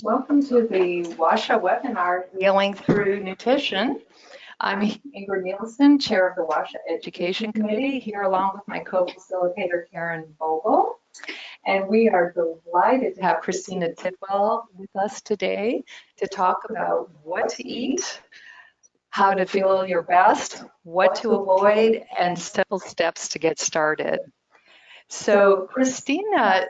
Welcome to the WASHA webinar, Healing Through Nutrition. I'm Ingrid Nielsen, Chair of the WASHA Education Committee, here along with my co-facilitator, Karen Vogel. And we are delighted to have Christina Tidwell with us today to talk about what to eat, how to feel your best, what to avoid, and simple steps to get started. So Christina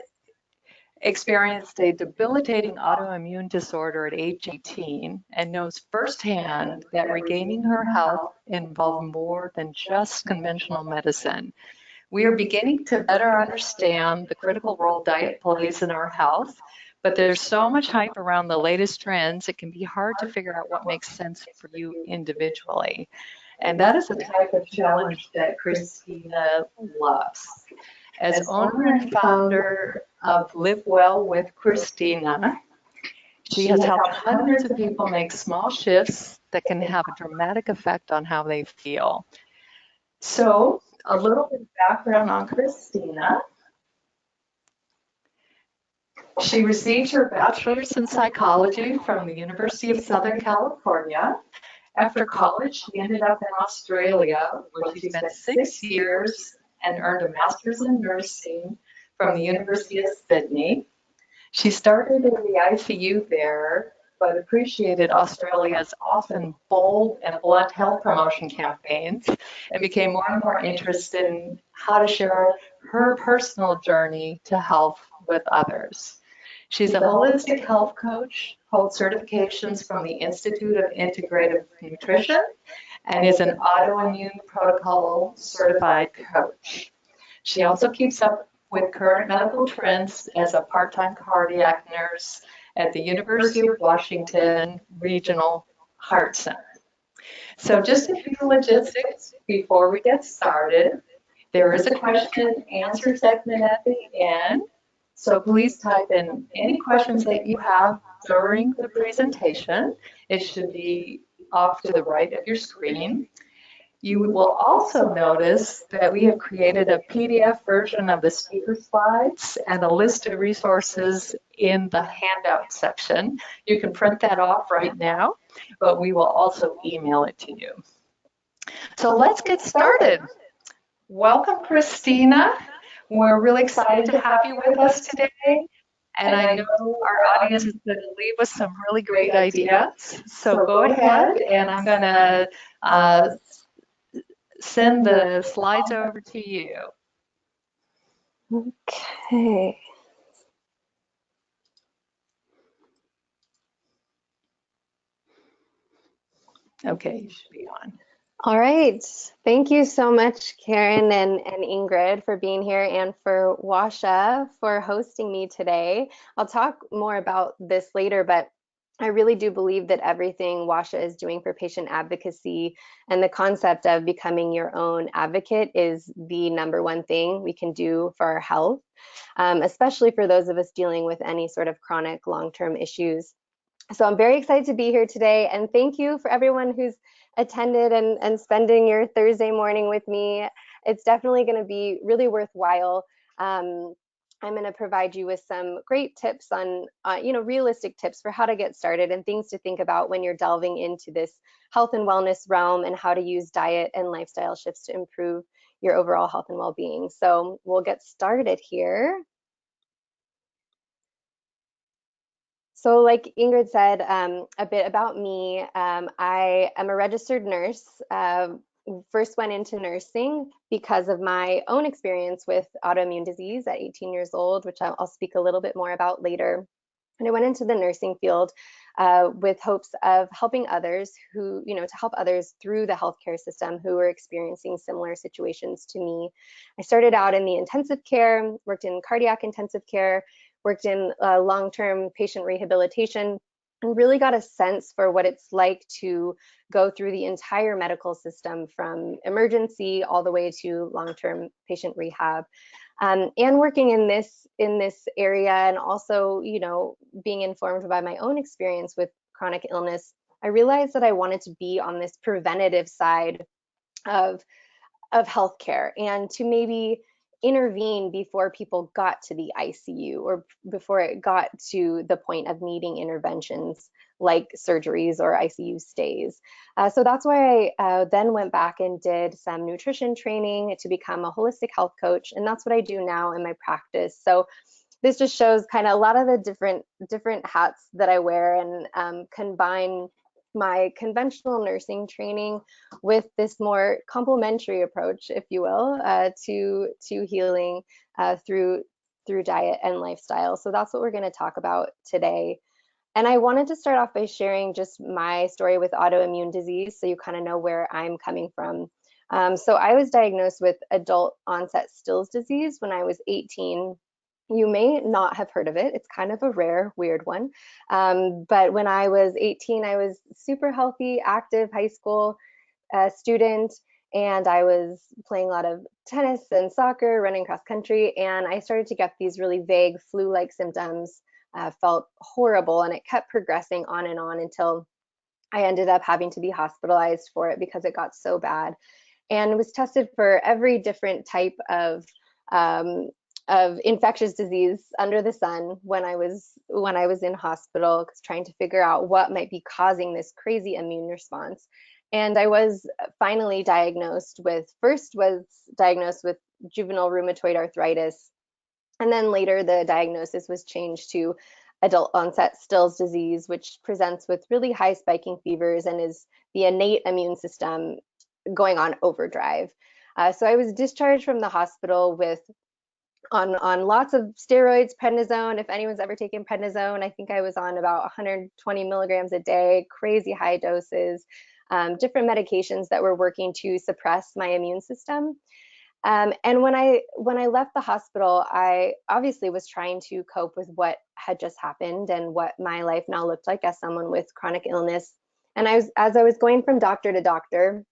experienced a debilitating autoimmune disorder at age 18 and knows firsthand that regaining her health involved more than just conventional medicine. We are beginning to better understand the critical role diet plays in our health, but there's so much hype around the latest trends, it can be hard to figure out what makes sense for you individually. And that is the type of challenge that Christina loves. As owner and founder of Live Well with Christina, she has helped hundreds of people make small shifts that can have a dramatic effect on how they feel. So, a little bit of background on Christina. She received her bachelor's in psychology from the University of Southern California. After college, she ended up in Australia, where she spent 6 years and earned a master's in nursing from the University of Sydney. She started in the ICU there, but appreciated Australia's often bold and blunt health promotion campaigns and became more and more interested in how to share her personal journey to health with others. She's a holistic health coach, holds certifications from the Institute of Integrative Nutrition, and is an autoimmune protocol certified coach. She also keeps up with current medical trends as a part-time cardiac nurse at the University of Washington Regional Heart Center. So just a few logistics before we get started. There is a question and answer segment at the end. So please type in any questions that you have during the presentation. It should be off to the right of your screen. You will also notice that we have created a PDF version of the speaker slides and a list of resources in the handout section. You can print that off right now, but we will also email it to you. So let's get started. Welcome, Christina. We're really excited to have you with us today. And I know our audience is going to leave us some really great ideas. So go ahead, and I'm going to send the slides over to you. Okay. Okay, you should be on. All right. Thank you so much, Karen and Ingrid, for being here and for WASHA for hosting me today. I'll talk more about this later, but I really do believe that everything WASHA is doing for patient advocacy and the concept of becoming your own advocate is the number one thing we can do for our health, especially for those of us dealing with any sort of chronic long-term issues. So I'm very excited to be here today, and thank you for everyone who's attended and spending your Thursday morning with me. It's definitely going to be really worthwhile. I'm going to provide you with some great tips on, realistic tips for how to get started and things to think about when you're delving into this health and wellness realm and how to use diet and lifestyle shifts to improve your overall health and well-being. So we'll get started here. So like Ingrid said, a bit about me. I am a registered nurse. First went into nursing because of my own experience with autoimmune disease at 18 years old, which I'll speak a little bit more about later. And I went into the nursing field with hopes of helping others who, to help others through the healthcare system who were experiencing similar situations to me. I started out in the intensive care, worked in cardiac intensive care, worked in long-term patient rehabilitation, and really got a sense for what it's like to go through the entire medical system from emergency all the way to long-term patient rehab. And working in this area, and also, being informed by my own experience with chronic illness, I realized that I wanted to be on this preventative side of healthcare, and to maybe intervene before people got to the ICU or before it got to the point of needing interventions like surgeries or ICU stays. So that's why I then went back and did some nutrition training to become a holistic health coach. And that's what I do now in my practice. So this just shows kind of a lot of the different hats that I wear, and combine my conventional nursing training with this more complementary approach, if you will, to healing through diet and lifestyle. So that's what we're going to talk about today. And I wanted to start off by sharing just my story with autoimmune disease, so you kind of know where I'm coming from. So I was diagnosed with adult onset Still's disease when I was 18. You may not have heard of it. It's kind of a rare, weird one. But when I was 18, I was super healthy, active high school student, and I was playing a lot of tennis and soccer, running cross country, and I started to get these really vague flu-like symptoms, felt horrible, and it kept progressing on and on until I ended up having to be hospitalized for it because it got so bad, and was tested for every different type of infectious disease under the sun when I was in hospital, trying to figure out what might be causing this crazy immune response. And I was finally diagnosed with, first was diagnosed with juvenile rheumatoid arthritis, and then later the diagnosis was changed to adult onset Still's disease, which presents with really high spiking fevers and is the innate immune system going on overdrive. So I was discharged from the hospital with on lots of steroids, prednisone. If anyone's ever taken prednisone, I think I was on about 120 milligrams a day, crazy high doses, different medications that were working to suppress my immune system. And when I left the hospital, I obviously was trying to cope with what had just happened and what my life now looked like as someone with chronic illness. And as I was going from doctor to doctor,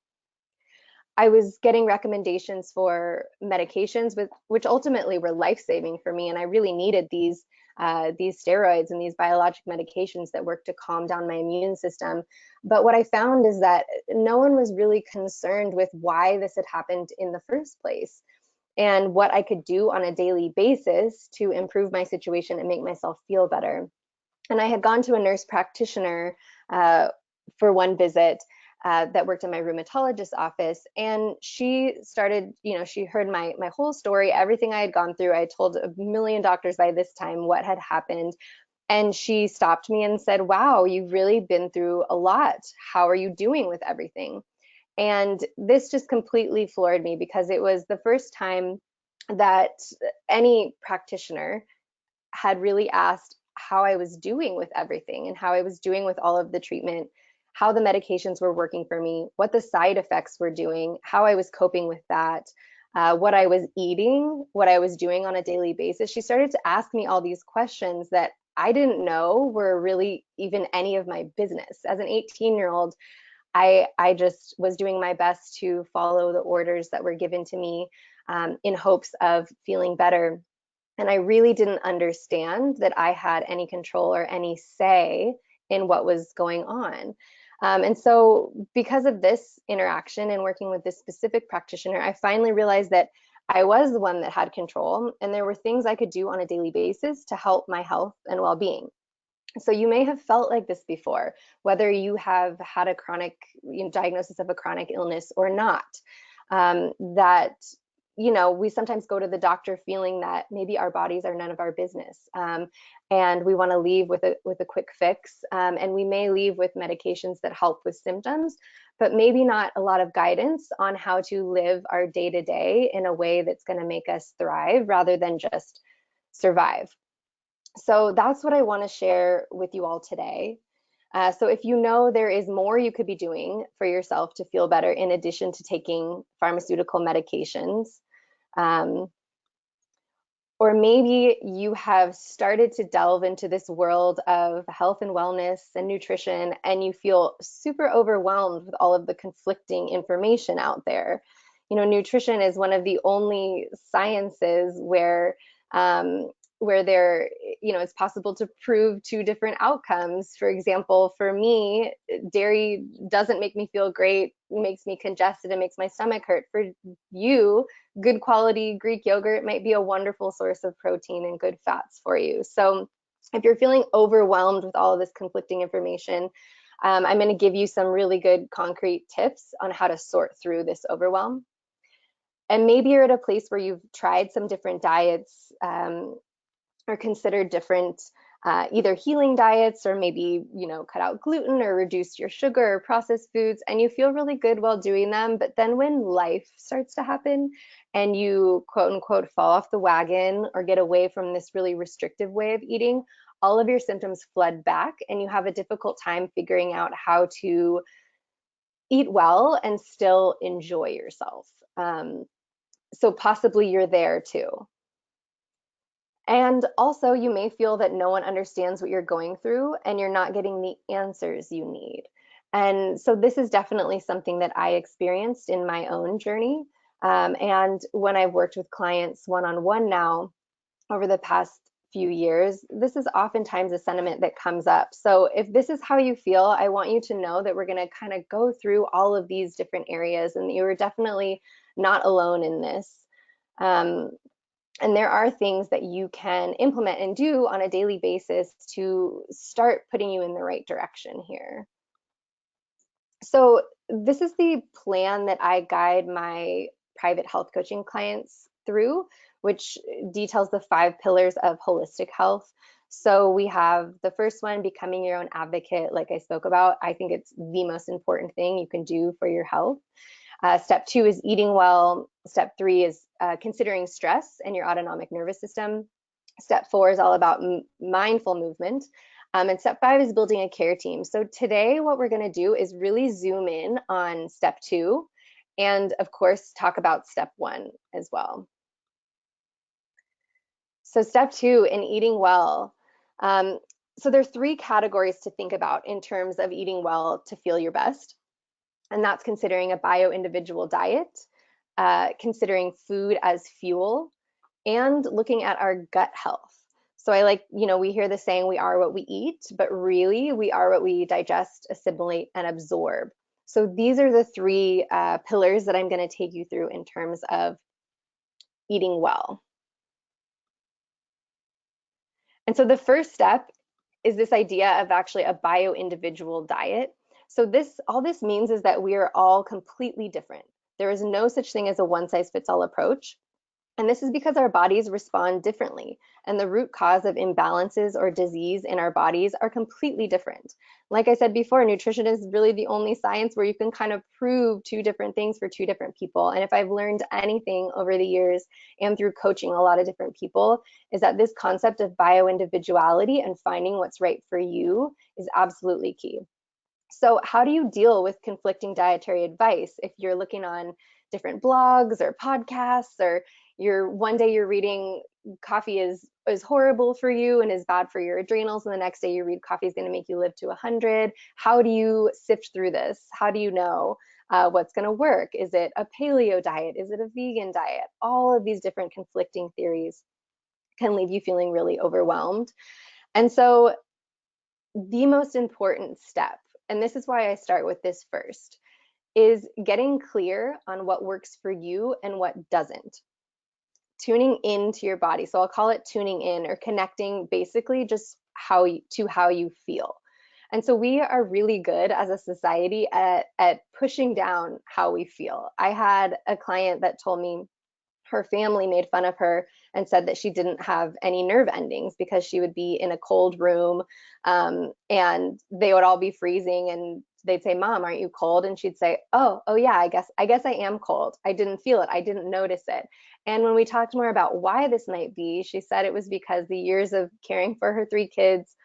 I was getting recommendations for medications which ultimately were life-saving for me, and I really needed these steroids and these biologic medications that work to calm down my immune system. But what I found is that no one was really concerned with why this had happened in the first place and what I could do on a daily basis to improve my situation and make myself feel better. And I had gone to a nurse practitioner for one visit that worked in my rheumatologist's office, and she started, she heard my whole story, everything I had gone through. I told a million doctors by this time what had happened, and she stopped me and said, "Wow, you've really been through a lot. How are you doing with everything?" And this just completely floored me, because it was the first time that any practitioner had really asked how I was doing with everything and how I was doing with all of the treatment, how the medications were working for me, what the side effects were doing, how I was coping with that, what I was eating, what I was doing on a daily basis. She started to ask me all these questions that I didn't know were really even any of my business. As an 18-year-old, I just was doing my best to follow the orders that were given to me in hopes of feeling better. And I really didn't understand that I had any control or any say in what was going on. And so because of this interaction and working with this specific practitioner, I finally realized that I was the one that had control, and there were things I could do on a daily basis to help my health and well-being. So you may have felt like this before, whether you have had a chronic diagnosis of a chronic illness or not, that we sometimes go to the doctor feeling that maybe our bodies are none of our business, and we want to leave with a quick fix, and we may leave with medications that help with symptoms, but maybe not a lot of guidance on how to live our day-to-day in a way that's going to make us thrive rather than just survive. So that's what I want to share with you all today. So if you know there is more you could be doing for yourself to feel better in addition to taking pharmaceutical medications, or maybe you have started to delve into this world of health and wellness and nutrition, and you feel super overwhelmed with all of the conflicting information out there. Nutrition is one of the only sciences where where it's possible to prove two different outcomes. For example, for me, dairy doesn't make me feel great, makes me congested, and makes my stomach hurt. For you, good quality Greek yogurt might be a wonderful source of protein and good fats for you. So if you're feeling overwhelmed with all of this conflicting information, I'm going to give you some really good concrete tips on how to sort through this overwhelm. And maybe you're at a place where you've tried some different diets, or considered different either healing diets, or maybe, cut out gluten or reduce your sugar or processed foods, and you feel really good while doing them. But then when life starts to happen and you quote unquote fall off the wagon or get away from this really restrictive way of eating, all of your symptoms flood back and you have a difficult time figuring out how to eat well and still enjoy yourself. So possibly you're there too. And also, you may feel that no one understands what you're going through and you're not getting the answers you need. And so this is definitely something that I experienced in my own journey. And when I've worked with clients one-on-one now over the past few years, this is oftentimes a sentiment that comes up. So if this is how you feel, I want you to know that we're going to kind of go through all of these different areas, and you are definitely not alone in this. And there are things that you can implement and do on a daily basis to start putting you in the right direction here. So this is the plan that I guide my private health coaching clients through, which details the 5 pillars of holistic health. So we have the first one, becoming your own advocate, like I spoke about. I think it's the most important thing you can do for your health. Step 2 is eating well. Step 3 is considering stress and your autonomic nervous system. Step 4 is all about mindful movement. And step 5 is building a care team. So today what we're going to do is really zoom in on step 2 and of course talk about step 1 as well. So step 2 in eating well. So there's 3 categories to think about in terms of eating well to feel your best. And that's considering a bio-individual diet, considering food as fuel, and looking at our gut health. So we hear the saying, we are what we eat, but really we are what we digest, assimilate, and absorb. So these are the 3 pillars that I'm going to take you through in terms of eating well. And so the first step is this idea of actually a bio-individual diet. So all this means is that we are all completely different. There is no such thing as a one-size-fits-all approach. And this is because our bodies respond differently, and the root cause of imbalances or disease in our bodies are completely different. Like I said before, nutrition is really the only science where you can kind of prove 2 different things for 2 different people. And if I've learned anything over the years and through coaching a lot of different people, is that this concept of bio-individuality and finding what's right for you is absolutely key. So how do you deal with conflicting dietary advice if you're looking on different blogs or podcasts, or one day you're reading coffee is horrible for you and is bad for your adrenals, and the next day you read coffee is going to make you live to 100? How do you sift through this? How do you know what's going to work? Is it a paleo diet? Is it a vegan diet? All of these different conflicting theories can leave you feeling really overwhelmed. And so the most important step, and this is why I start with this first, is getting clear on what works for you and what doesn't. Tuning into your body. So I'll call it tuning in, or connecting basically just how you feel. And so we are really good as a society at pushing down how we feel. I had a client that told me her family made fun of her and said that she didn't have any nerve endings because she would be in a cold room, and they would all be freezing, and they'd say, "Mom, aren't you cold?" And she'd say, oh yeah, I guess I am cold. I didn't feel it. I didn't notice it." And when we talked more about why this might be, she said it was because the years of caring for her 3 kids,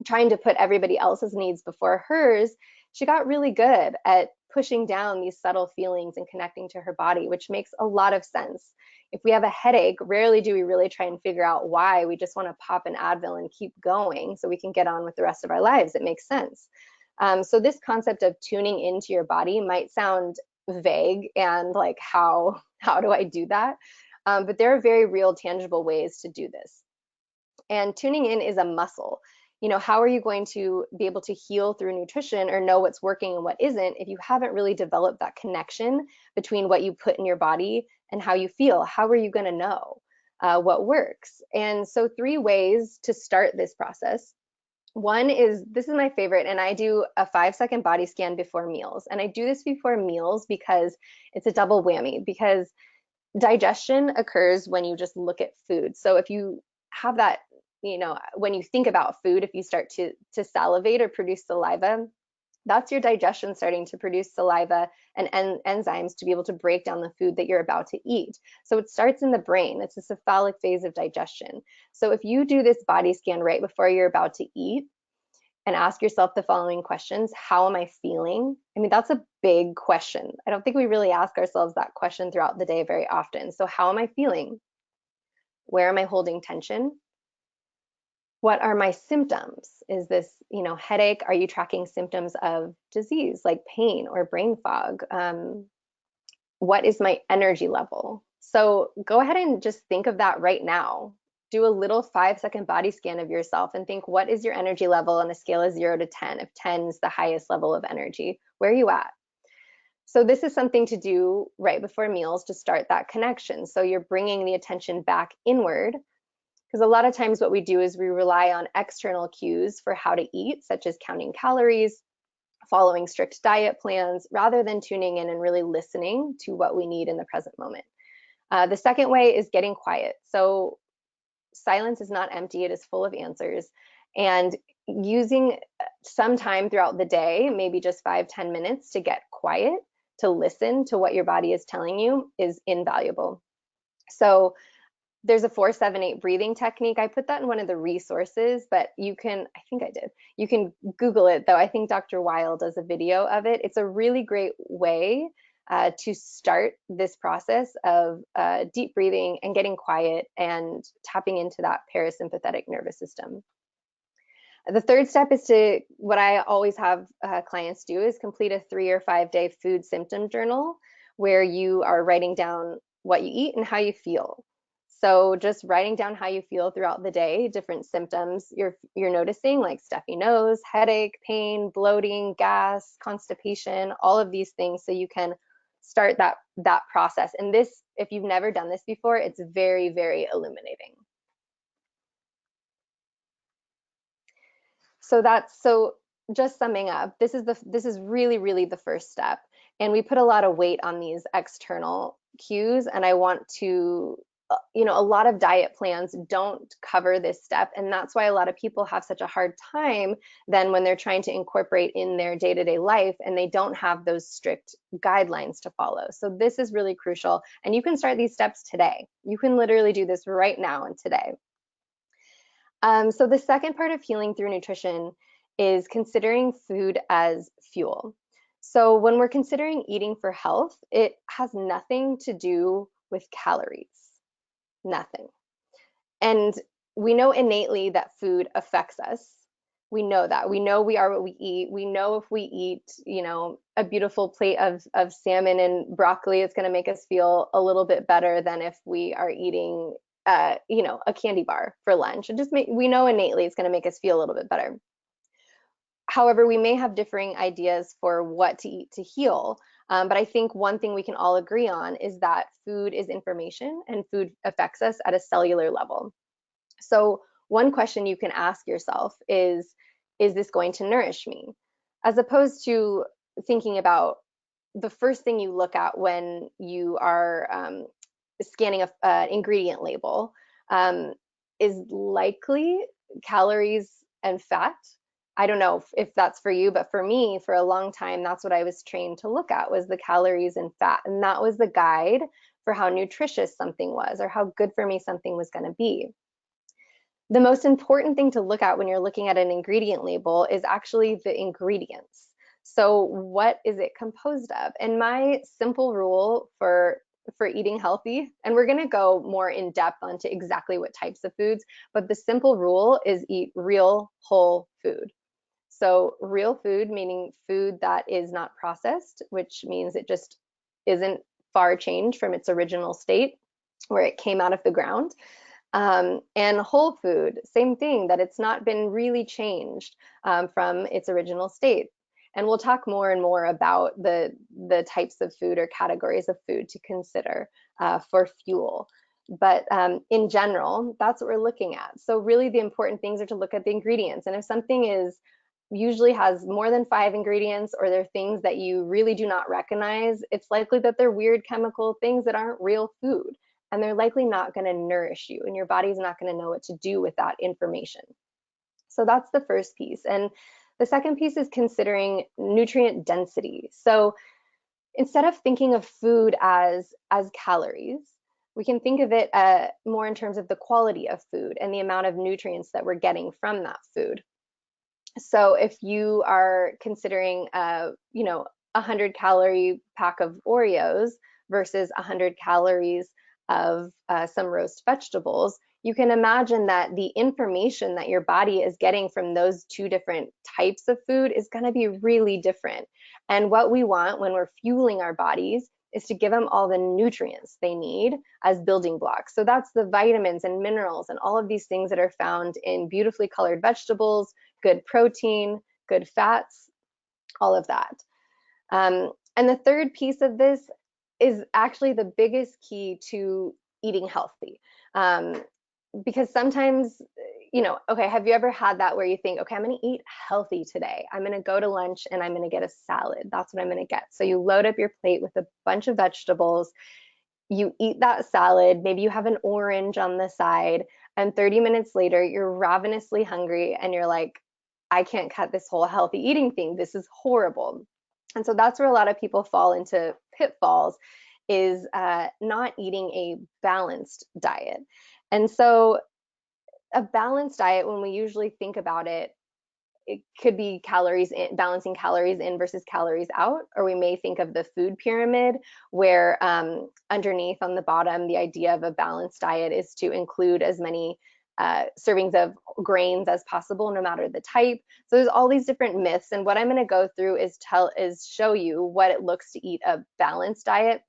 trying to put everybody else's needs before hers, she got really good at pushing down these subtle feelings and connecting to her body, which makes a lot of sense. If we have a headache, rarely do we really try and figure out why. We just want to pop an Advil and keep going so we can get on with the rest of our lives. It makes sense. So this concept of tuning into your body might sound vague and like, how do I do that? But there are very real, tangible ways to do this. And tuning in is a muscle. You know, how are you going to be able to heal through nutrition or know what's working and what isn't if you haven't really developed that connection between what you put in your body and how you feel? How are you going to know what works? And so 3 ways to start this process. One is, this is my favorite, and I do a 5-second body scan before meals. And I do this before meals because it's a double whammy, because digestion occurs when you just look at food. So if you have that, you know, when you think about food, if you start to salivate or produce saliva, that's your digestion starting to produce saliva and enzymes to be able to break down the food that you're about to eat. So it starts in the brain. It's a cephalic phase of digestion. So if you do this body scan right before you're about to eat and ask yourself the following questions: how am I feeling? I mean, that's a big question. I don't think we really ask ourselves that question throughout the day very often. So how am I feeling? Where am I holding tension? What are my symptoms? Is this, you know, headache? Are you tracking symptoms of disease like pain or brain fog? What is my energy level? So go ahead and just think of that right now. Do a little 5-second body scan of yourself and think, what is your energy level on a scale of 0 to 10? If 10 is the highest level of energy, where are you at? So this is something to do right before meals to start that connection. So you're bringing the attention back inward, because a lot of times what we do is we rely on external cues for how to eat, such as counting calories, following strict diet plans, rather than tuning in and really listening to what we need in the present moment. The second way is getting quiet. So silence is not empty, it is full of answers. And using some time throughout the day, maybe just 5-10 minutes to get quiet, to listen to what your body is telling you, is invaluable. So there's a 4-7-8 breathing technique. I put that in one of the resources, but you can, I think I did. You can Google it though. I think Dr. Weil does a video of it. It's a really great way to start this process of deep breathing and getting quiet and tapping into that parasympathetic nervous system. The third step is to, what I always have clients do, is complete a 3 or 5 day food symptom journal where you are writing down what you eat and how you feel. So just writing down how you feel throughout the day, different symptoms you're noticing, like stuffy nose, headache, pain, bloating, gas, constipation, all of these things, so you can start that process. And this, if you've never done this before, it's very, very illuminating. So just summing up, this is really, really the first step. And we put a lot of weight on these external cues, and I want to, you know, a lot of diet plans don't cover this step, and that's why a lot of people have such a hard time then when they're trying to incorporate in their day-to-day life and they don't have those strict guidelines to follow. So this is really crucial, and you can start these steps today. You can literally do this right now and today. So the second part of healing through nutrition is considering food as fuel. So when we're considering eating for health, it has nothing to do with calories. Nothing. And we know innately that food affects us. We know that. We know we are what we eat. We know if we eat, you know, a beautiful plate of salmon and broccoli, it's going to make us feel a little bit better than if we are eating, you know, a candy bar for lunch. We know innately it's going to make us feel a little bit better. However, we may have differing ideas for what to eat to heal. But I think one thing we can all agree on is that food is information and food affects us at a cellular level. So one question you can ask yourself is this going to nourish me? As opposed to thinking about the first thing you look at when you are scanning an ingredient label is likely calories and fat. I don't know if that's for you, but for me, for a long time, that's what I was trained to look at, was the calories and fat. And that was the guide for how nutritious something was or how good for me something was going to be. The most important thing to look at when you're looking at an ingredient label is actually the ingredients. So what is it composed of? And my simple rule for eating healthy, and we're going to go more in depth onto exactly what types of foods, but the simple rule is eat real whole food. So real food, meaning food that is not processed, which means it just isn't far changed from its original state where it came out of the ground. And whole food, same thing, that it's not been really changed from its original state. And we'll talk more and more about the types of food or categories of food to consider for fuel. But in general, that's what we're looking at. So really the important things are to look at the ingredients. And if something is usually has more than 5 ingredients, or they're things that you really do not recognize, it's likely that they're weird chemical things that aren't real food. And they're likely not going to nourish you, and your body's not going to know what to do with that information. So that's the first piece. And the second piece is considering nutrient density. So instead of thinking of food as calories, we can think of it more in terms of the quality of food and the amount of nutrients that we're getting from that food. So if you are considering, a 100-calorie pack of Oreos versus 100 calories of some roast vegetables, you can imagine that the information that your body is getting from those two different types of food is going to be really different. And what we want when we're fueling our bodies is to give them all the nutrients they need as building blocks. So that's the vitamins and minerals and all of these things that are found in beautifully colored vegetables, good protein, good fats, all of that. And the third piece of this is actually the biggest key to eating healthy. Because sometimes, okay, have you ever had that where you think, okay, I'm going to eat healthy today. I'm going to go to lunch and I'm going to get a salad. That's what I'm going to get. So you load up your plate with a bunch of vegetables. You eat that salad. Maybe you have an orange on the side. And 30 minutes later, you're ravenously hungry and you're like, I can't cut this whole healthy eating thing. This is horrible. And so that's where a lot of people fall into pitfalls, is not eating a balanced diet. And so a balanced diet, when we usually think about it, it could be calories in, balancing calories in versus calories out, or we may think of the food pyramid, where underneath on the bottom, the idea of a balanced diet is to include as many servings of grains as possible, no matter the type. So there's all these different myths, and what I'm going to go through is show you what it looks to eat a balanced diet.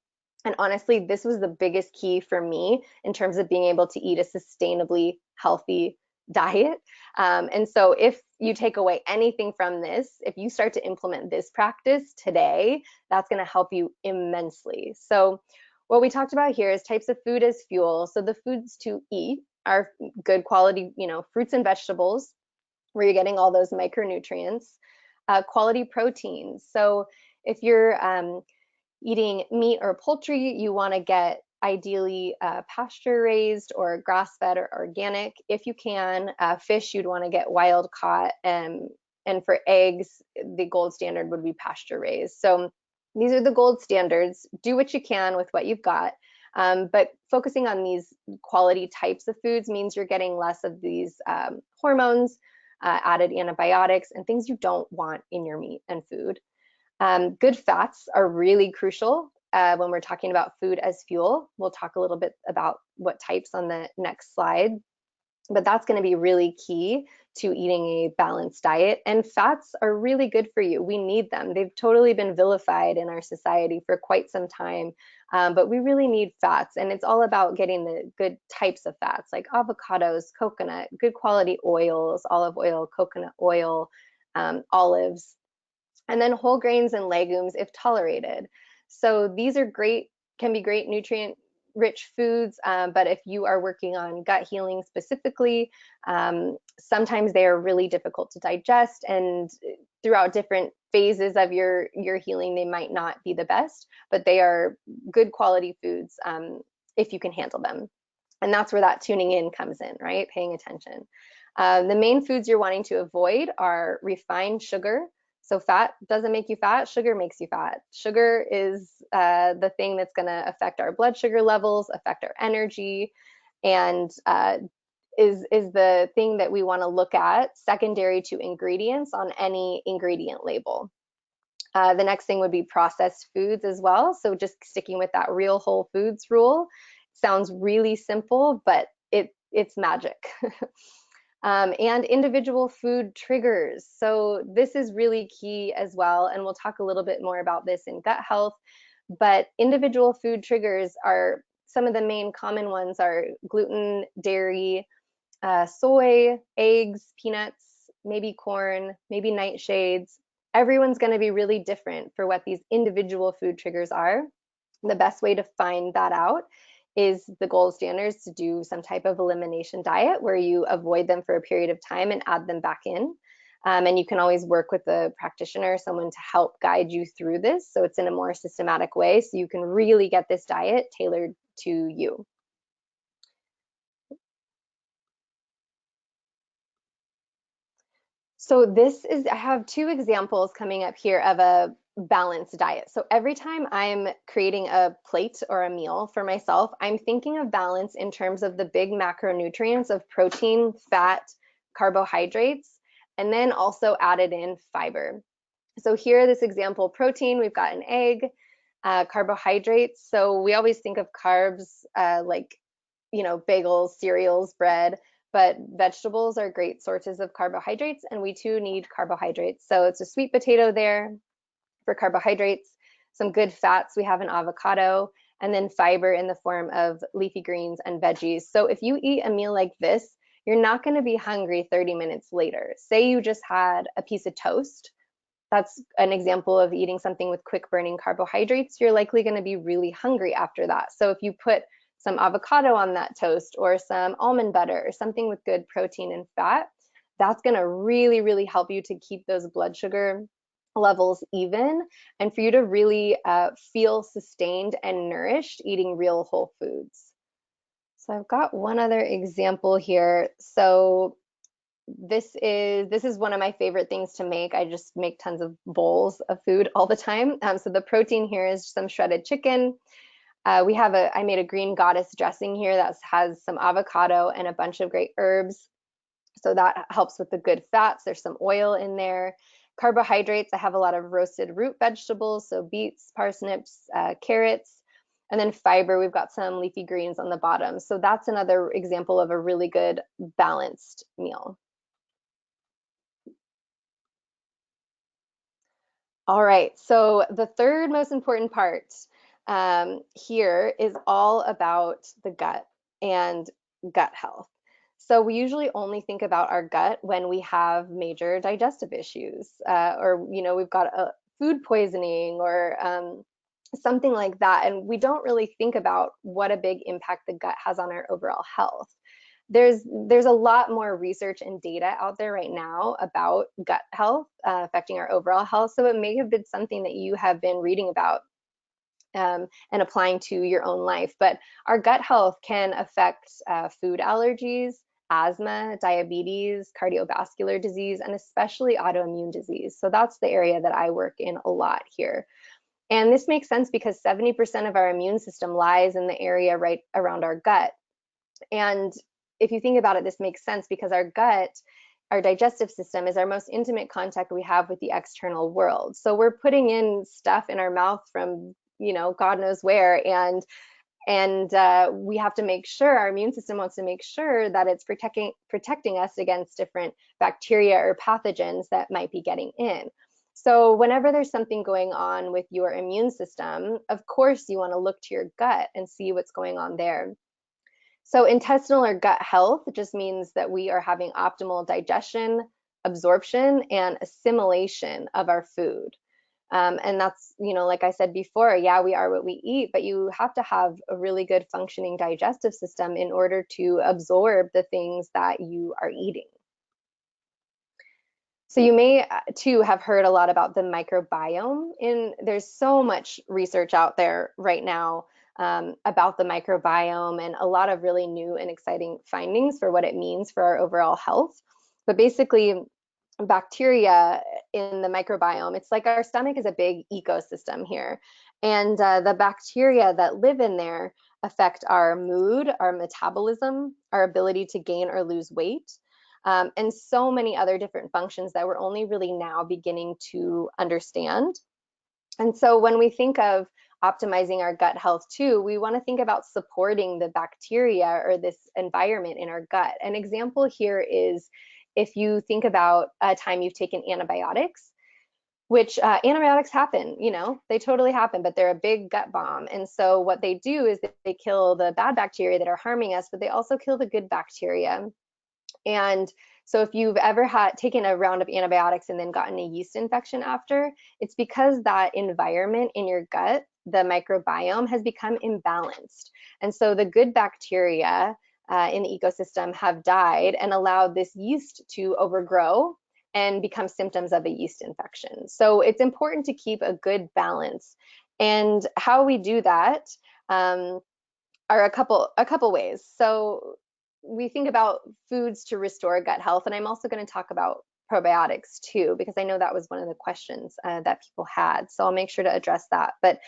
And honestly, this was the biggest key for me in terms of being able to eat a sustainably healthy diet. And so if you take away anything from this, if you start to implement this practice today, that's going to help you immensely. So what we talked about here is types of food as fuel. So the foods to eat are good quality, fruits and vegetables, where you're getting all those micronutrients, quality proteins. So if you're eating meat or poultry, you want to get ideally pasture raised or grass fed or organic if you can. Fish, you'd want to get wild caught, and for eggs, the gold standard would be pasture raised. So these are the gold standards. Do what you can with what you've got. But focusing on these quality types of foods means you're getting less of these hormones, added antibiotics, and things you don't want in your meat and food. Good fats are really crucial when we're talking about food as fuel. We'll talk a little bit about what types on the next slide, but that's going to be really key to eating a balanced diet. And fats are really good for you. We need them. They've totally been vilified in our society for quite some time, but we really need fats. And it's all about getting the good types of fats, like avocados, coconut, good quality oils, olive oil, coconut oil, olives, and then whole grains and legumes if tolerated. So these are great, can be great nutrient rich foods, but if you are working on gut healing specifically, sometimes they are really difficult to digest, and throughout different phases of your healing, they might not be the best, but they are good quality foods if you can handle them. And that's where that tuning in comes in, right? Paying attention. The main foods you're wanting to avoid are refined sugar. So fat doesn't make you fat, sugar makes you fat. Sugar is the thing that's going to affect our blood sugar levels, affect our energy, and is the thing that we want to look at secondary to ingredients on any ingredient label. The next thing would be processed foods as well. So just sticking with that real whole foods rule. Sounds really simple, but it's magic. And individual food triggers. So this is really key as well, and we'll talk a little bit more about this in gut health, but individual food triggers are some of the main common ones are gluten, dairy, soy, eggs, peanuts, maybe corn, maybe nightshades. Everyone's going to be really different for what these individual food triggers are. The best way to find that out is the gold standards to do some type of elimination diet where you avoid them for a period of time and add them back in. And you can always work with a practitioner, someone to help guide you through this so it's in a more systematic way so you can really get this diet tailored to you. So I have two examples coming up here of a balanced diet. So every time I'm creating a plate or a meal for myself, I'm thinking of balance in terms of the big macronutrients of protein, fat, carbohydrates, and then also added in fiber. So here, this example, protein, we've got an egg, carbohydrates. So we always think of carbs like, bagels, cereals, bread, but vegetables are great sources of carbohydrates, and we too need carbohydrates. So it's a sweet potato there for carbohydrates, some good fats, we have an avocado, and then fiber in the form of leafy greens and veggies. So if you eat a meal like this, you're not going to be hungry 30 minutes later. Say you just had a piece of toast. That's an example of eating something with quick burning carbohydrates. You're likely going to be really hungry after that. So if you put some avocado on that toast or some almond butter or something with good protein and fat, that's going to really, really help you to keep those blood sugar levels even and for you to really feel sustained and nourished eating real whole foods. So I've got one other example here. So this is one of my favorite things to make. I just make tons of bowls of food all the time. So the protein here is some shredded chicken. I made a green goddess dressing here that has some avocado and a bunch of great herbs. So that helps with the good fats. There's some oil in there. Carbohydrates, I have a lot of roasted root vegetables, so beets, parsnips, carrots. And then fiber, we've got some leafy greens on the bottom. So that's another example of a really good balanced meal. All right, so the third most important part here is all about the gut and gut health. So we usually only think about our gut when we have major digestive issues, or we've got a food poisoning or something like that, and we don't really think about what a big impact the gut has on our overall health. There's a lot more research and data out there right now about gut health affecting our overall health. So it may have been something that you have been reading about and applying to your own life. But our gut health can affect food allergies, asthma, diabetes, cardiovascular disease, and especially autoimmune disease. So that's the area that I work in a lot here. And this makes sense because 70% of our immune system lies in the area right around our gut. And if you think about it, this makes sense because our gut, our digestive system, is our most intimate contact we have with the external world. So we're putting in stuff in our mouth from, God knows where, and we have to make sure, our immune system wants to make sure that it's protecting us against different bacteria or pathogens that might be getting in. So whenever there's something going on with your immune system, of course you want to look to your gut and see what's going on there. So intestinal or gut health just means that we are having optimal digestion, absorption, and assimilation of our food. And that's, like I said before, yeah, we are what we eat, but you have to have a really good functioning digestive system in order to absorb the things that you are eating. So you may too have heard a lot about the microbiome. There's so much research out there right now about the microbiome and a lot of really new and exciting findings for what it means for our overall health. But basically, bacteria in the microbiome, it's like our stomach is a big ecosystem here. And the bacteria that live in there affect our mood, our metabolism, our ability to gain or lose weight, and so many other different functions that we're only really now beginning to understand. And so when we think of optimizing our gut health too, we want to think about supporting the bacteria or this environment in our gut. An example here is if you think about a time you've taken antibiotics, which antibiotics happen, you know, they totally happen, but they're a big gut bomb. And so what they do is they kill the bad bacteria that are harming us, but they also kill the good bacteria. And so if you've ever had taken a round of antibiotics and then gotten a yeast infection after, it's because that environment in your gut, the microbiome, has become imbalanced. And so the good bacteria in the ecosystem have died and allowed this yeast to overgrow and become symptoms of a yeast infection. So it's important to keep a good balance. And how we do that are a couple ways. So we think about foods to restore gut health, and I'm also going to talk about probiotics too, because I know that was one of the questions that people had. So I'll make sure to address that. But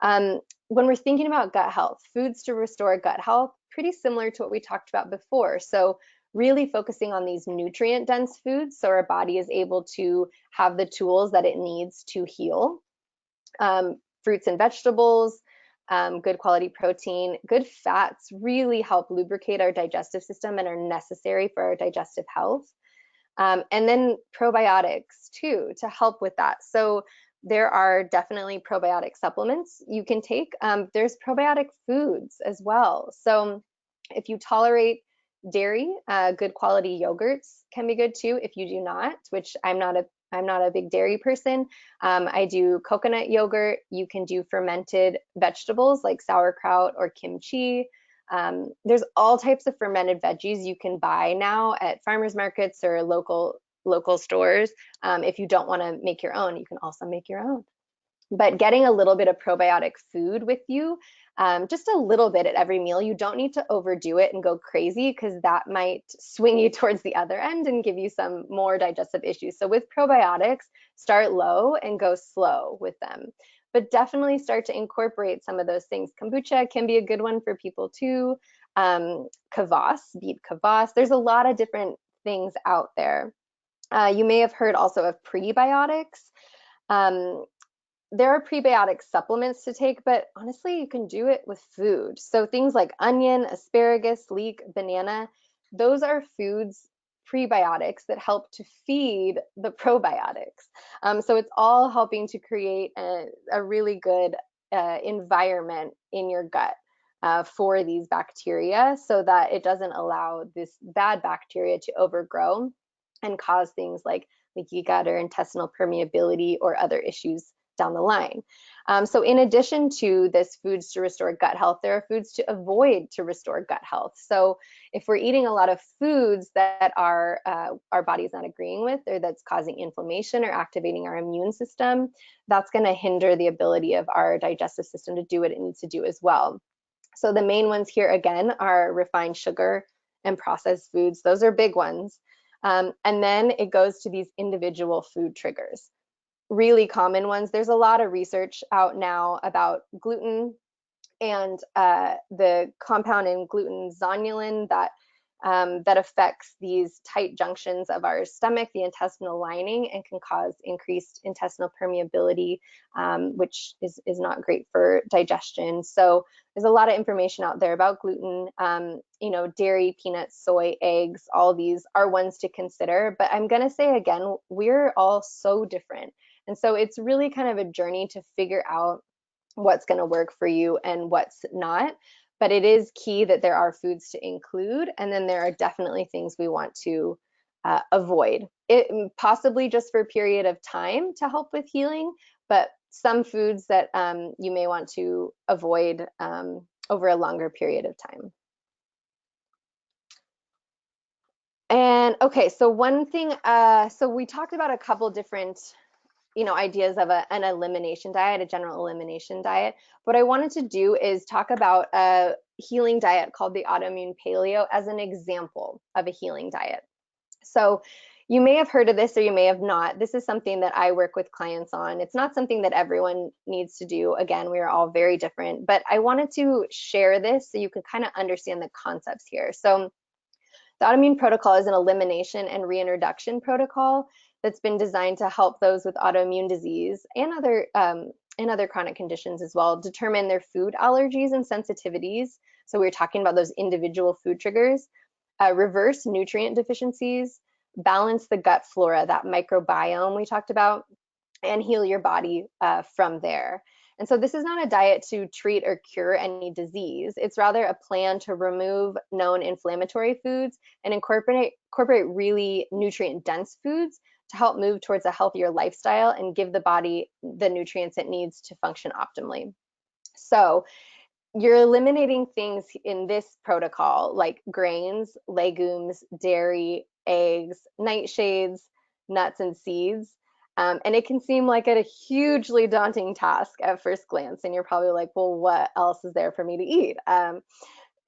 when we're thinking about gut health, foods to restore gut health, pretty similar to what we talked about before. So really focusing on these nutrient dense foods so our body is able to have the tools that it needs to heal. Fruits and vegetables, good quality protein, good fats really help lubricate our digestive system and are necessary for our digestive health. And then probiotics too, to help with that. So there are definitely probiotic supplements you can take. There's probiotic foods as well. So if you tolerate dairy, good quality yogurts can be good too. If you do not, which I'm not a big dairy person. I do coconut yogurt. You can do fermented vegetables like sauerkraut or kimchi. There's all types of fermented veggies you can buy now at farmers markets or local stores. If you don't want to make your own, you can also make your own. But getting a little bit of probiotic food with you, just a little bit at every meal. You don't need to overdo it and go crazy, because that might swing you towards the other end and give you some more digestive issues. So with probiotics, start low and go slow with them. But definitely start to incorporate some of those things. Kombucha can be a good one for people too. Kvass, beet kvass. There's a lot of different things out there. You may have heard also of prebiotics. There are prebiotic supplements to take, but honestly, you can do it with food. So things like onion, asparagus, leek, banana, those are foods, prebiotics that help to feed the probiotics. So it's all helping to create a really good environment in your gut for these bacteria, so that it doesn't allow this bad bacteria to overgrow and cause things like leaky gut or intestinal permeability or other issues down the line. So in addition to this foods to restore gut health, there are foods to avoid to restore gut health. So if we're eating a lot of foods that our body is not agreeing with, or that's causing inflammation or activating our immune system, that's going to hinder the ability of our digestive system to do what it needs to do as well. So the main ones here again are refined sugar and processed foods. Those are big ones. And then it goes to these individual food triggers. Really common ones. There's a lot of research out now about gluten and the compound in gluten zonulin that affects these tight junctions of our stomach, the intestinal lining, and can cause increased intestinal permeability, which is not great for digestion. So there's a lot of information out there about gluten. You know, dairy, peanuts, soy, eggs, all these are ones to consider. But I'm going to say again, we're all so different. And so it's really kind of a journey to figure out what's going to work for you and what's not. But it is key that there are foods to include, and then there are definitely things we want to avoid. It possibly just for a period of time to help with healing, but some foods that you may want to avoid over a longer period of time. And okay, so one thing, so we talked about a couple different ideas of an elimination diet, a general elimination diet. What I wanted to do is talk about a healing diet called the Autoimmune Paleo as an example of a healing diet. So you may have heard of this or you may have not. This is something that I work with clients on. It's not something that everyone needs to do. Again, we are all very different, but I wanted to share this so you can kind of understand the concepts here. So the Autoimmune protocol is an elimination and reintroduction protocol that's been designed to help those with autoimmune disease and other chronic conditions as well determine their food allergies and sensitivities. So we're talking about those individual food triggers, reverse nutrient deficiencies, balance the gut flora, that microbiome we talked about, and heal your body from there. And so this is not a diet to treat or cure any disease. It's rather a plan to remove known inflammatory foods and incorporate really nutrient dense foods to help move towards a healthier lifestyle and give the body the nutrients it needs to function optimally. So you're eliminating things in this protocol like grains, legumes, dairy, eggs, nightshades, nuts, and seeds. And it can seem like a hugely daunting task at first glance. And you're probably like, well, what else is there for me to eat? And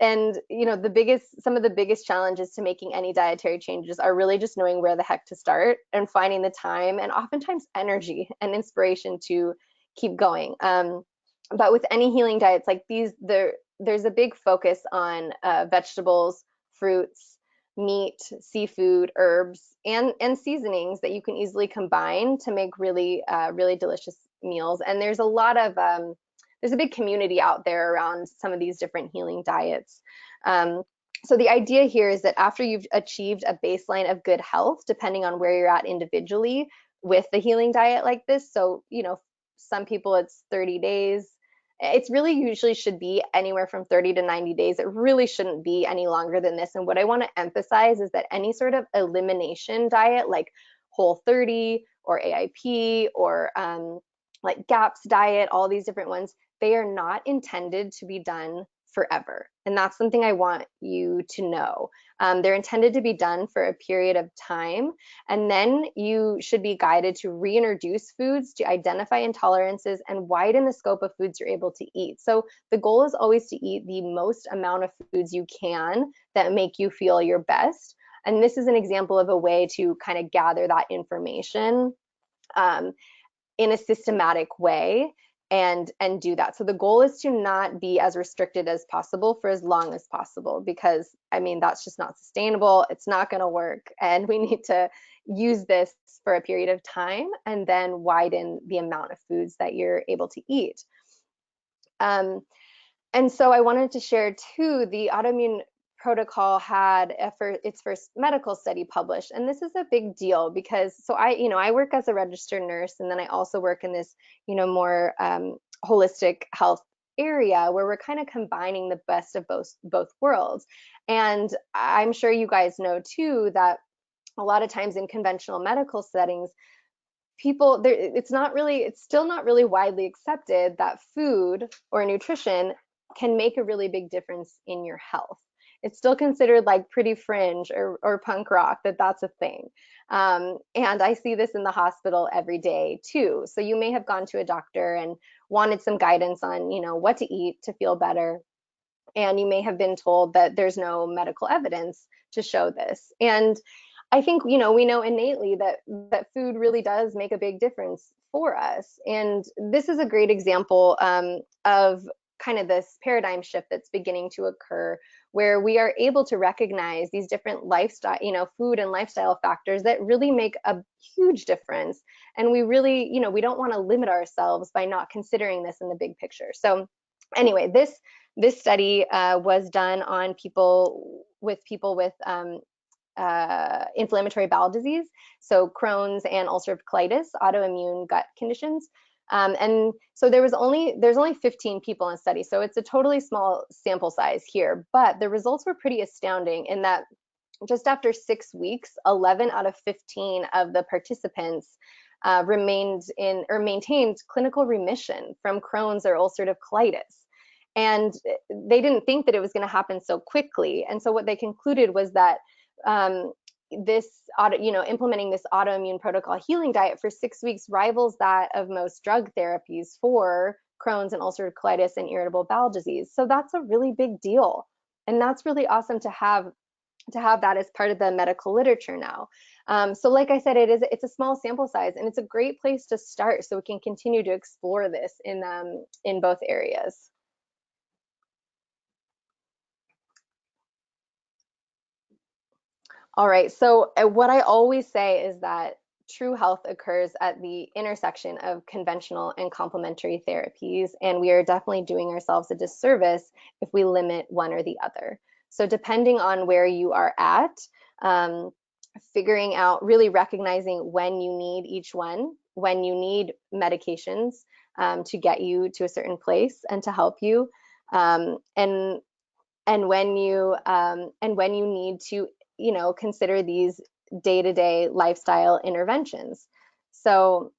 some of the biggest challenges to making any dietary changes are really just knowing where the heck to start and finding the time and oftentimes energy and inspiration to keep going. But with any healing diets like these, there's a big focus on vegetables, fruits, meat, seafood, herbs, and seasonings that you can easily combine to make really delicious meals. And there's a big community out there around some of these different healing diets. So the idea here is that after you've achieved a baseline of good health, depending on where you're at individually with the healing diet like this, so some people it's 30 days. It's really usually should be anywhere from 30 to 90 days. It really shouldn't be any longer than this. And what I want to emphasize is that any sort of elimination diet like Whole30 or AIP or like GAPS diet, all these different ones, they are not intended to be done forever. And that's something I want you to know. They're intended to be done for a period of time, and then you should be guided to reintroduce foods to identify intolerances and widen the scope of foods you're able to eat. So the goal is always to eat the most amount of foods you can that make you feel your best. And this is an example of a way to kind of gather that information in a systematic way and do that. So the goal is to not be as restricted as possible for as long as possible, because that's just not sustainable. It's not going to work, and we need to use this for a period of time and then widen the amount of foods that you're able to eat. And so I wanted to share too, the autoimmune protocol had its first medical study published, and this is a big deal because I work as a registered nurse, and then I also work in this more holistic health area where we're kind of combining the best of both worlds. And I'm sure you guys know too that a lot of times in conventional medical settings, it's still not really widely accepted that food or nutrition can make a really big difference in your health. It's still considered like pretty fringe or punk rock that's a thing. And I see this in the hospital every day too. So you may have gone to a doctor and wanted some guidance on, what to eat to feel better. And you may have been told that there's no medical evidence to show this. And I think, we know innately that food really does make a big difference for us. And this is a great example of kind of this paradigm shift that's beginning to occur, where we are able to recognize these different lifestyle, food and lifestyle factors that really make a huge difference. And we really, we don't want to limit ourselves by not considering this in the big picture. So anyway, this study was done on people with inflammatory bowel disease, so Crohn's and ulcerative colitis, autoimmune gut conditions. And so there's only 15 people in the study, so it's a totally small sample size here, but the results were pretty astounding in that just after 6 weeks, 11 out of 15 of the participants maintained clinical remission from Crohn's or ulcerative colitis. And they didn't think that it was going to happen so quickly. And so what they concluded was that implementing this autoimmune protocol healing diet for 6 weeks rivals that of most drug therapies for Crohn's and ulcerative colitis and irritable bowel disease. So that's a really big deal. And that's really awesome to have that as part of the medical literature now. So like I said, it's a small sample size, and it's a great place to start so we can continue to explore this in both areas. All right, so what I always say is that true health occurs at the intersection of conventional and complementary therapies, and we are definitely doing ourselves a disservice if we limit one or the other. So depending on where you are at, figuring out, really recognizing when you need each one when you need medications to get you to a certain place and to help you, and when you need to, consider these day-to-day lifestyle interventions. So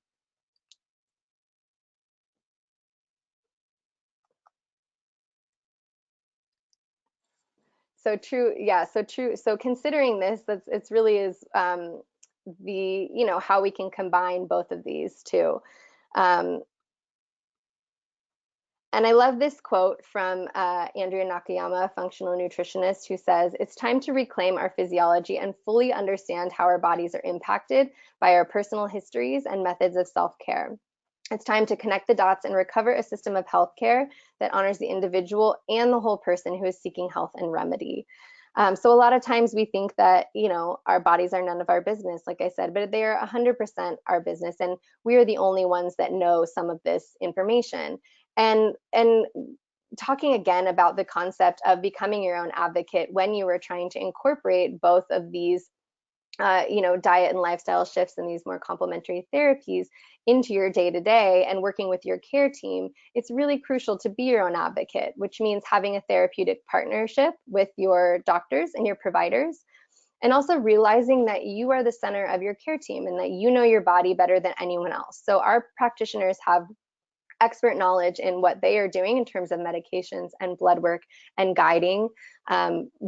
true, yeah, so true. So considering this, it's really is how we can combine both of these two. Um, And I love this quote from Andrea Nakayama, a functional nutritionist, who says, "It's time to reclaim our physiology and fully understand how our bodies are impacted by our personal histories and methods of self-care. It's time to connect the dots and recover a system of healthcare that honors the individual and the whole person who is seeking health and remedy." So a lot of times we think that, our bodies are none of our business, like I said, but they are 100% our business, and we are the only ones that know some of this information. And talking again about the concept of becoming your own advocate when you are trying to incorporate both of these diet and lifestyle shifts and these more complementary therapies into your day-to-day and working with your care team, it's really crucial to be your own advocate, which means having a therapeutic partnership with your doctors and your providers, and also realizing that you are the center of your care team and that you know your body better than anyone else. So our practitioners have expert knowledge in what they are doing in terms of medications and blood work and guiding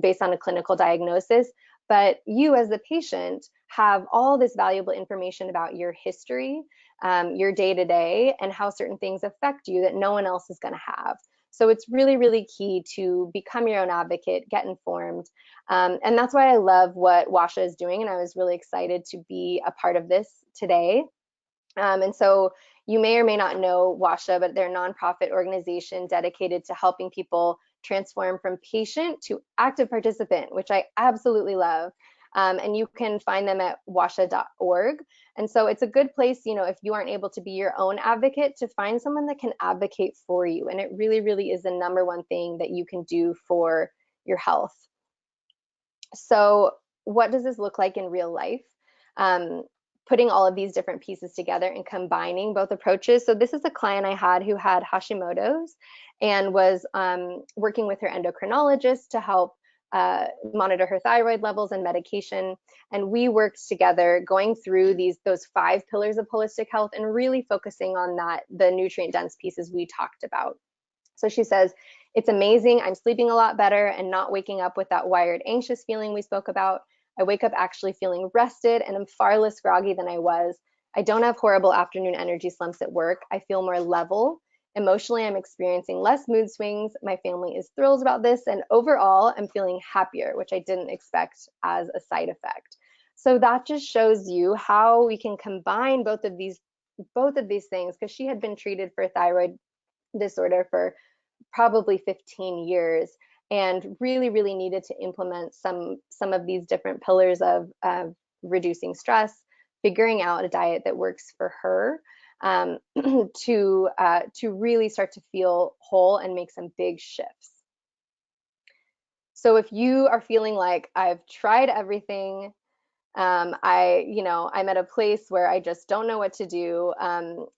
based on a clinical diagnosis. But you as the patient have all this valuable information about your history, your day-to-day, and how certain things affect you that no one else is going to have. So it's really, really key to become your own advocate, get informed. And that's why I love what Washa is doing. And I was really excited to be a part of this today. And so you may or may not know Washa, but they're a nonprofit organization dedicated to helping people transform from patient to active participant, which I absolutely love. And you can find them at washa.org. And so it's a good place, if you aren't able to be your own advocate, to find someone that can advocate for you. And it really, really is the number one thing that you can do for your health. So what does this look like in real life? Putting all of these different pieces together and combining both approaches. So this is a client I had who had Hashimoto's and was working with her endocrinologist to help monitor her thyroid levels and medication. And we worked together going through those 5 pillars of holistic health and really focusing on the nutrient dense pieces we talked about. So she says, "It's amazing. I'm sleeping a lot better and not waking up with that wired, anxious feeling we spoke about. I wake up actually feeling rested and I'm far less groggy than I was. I don't have horrible afternoon energy slumps at work. I feel more level. Emotionally, I'm experiencing less mood swings. My family is thrilled about this. And overall, I'm feeling happier," which I didn't expect as a side effect. So that just shows you how we can combine both of these things, because she had been treated for thyroid disorder for probably 15 years and really, really needed to implement some of these different pillars of reducing stress, figuring out a diet that works for her, to really start to feel whole and make some big shifts. So if you are feeling like, "I've tried everything, I'm at a place where I just don't know what to do,"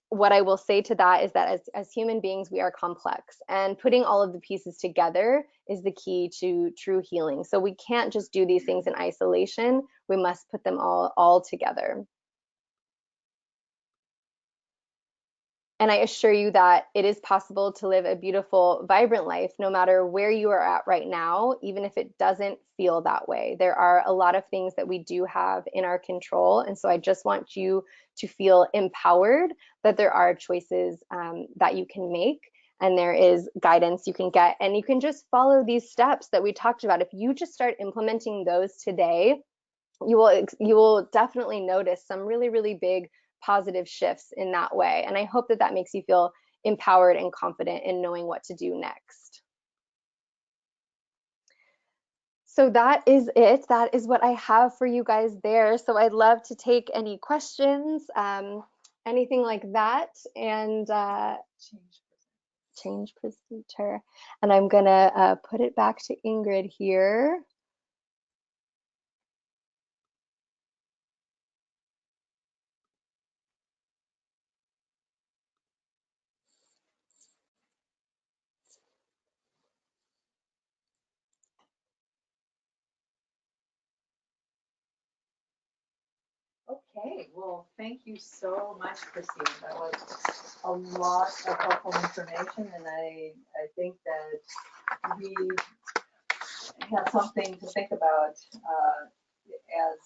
what I will say to that is that as human beings, we are complex, and putting all of the pieces together is the key to true healing. So we can't just do these things in isolation. We must put them all together. And I assure you that it is possible to live a beautiful, vibrant life no matter where you are at right now, even if it doesn't feel that way. There are a lot of things that we do have in our control. And so I just want you to feel empowered that there are choices that you can make, and there is guidance you can get. And you can just follow these steps that we talked about. If you just start implementing those today, you will definitely notice some really, really big positive shifts in that way. And I hope that makes you feel empowered and confident in knowing what to do next. So that is it. That is what I have for you guys there. So I'd love to take any questions, anything like that, and change presenter. And I'm gonna put it back to Ingrid here. Okay, well, thank you so much, Christina. That was a lot of helpful information, and I think that we have something to think about as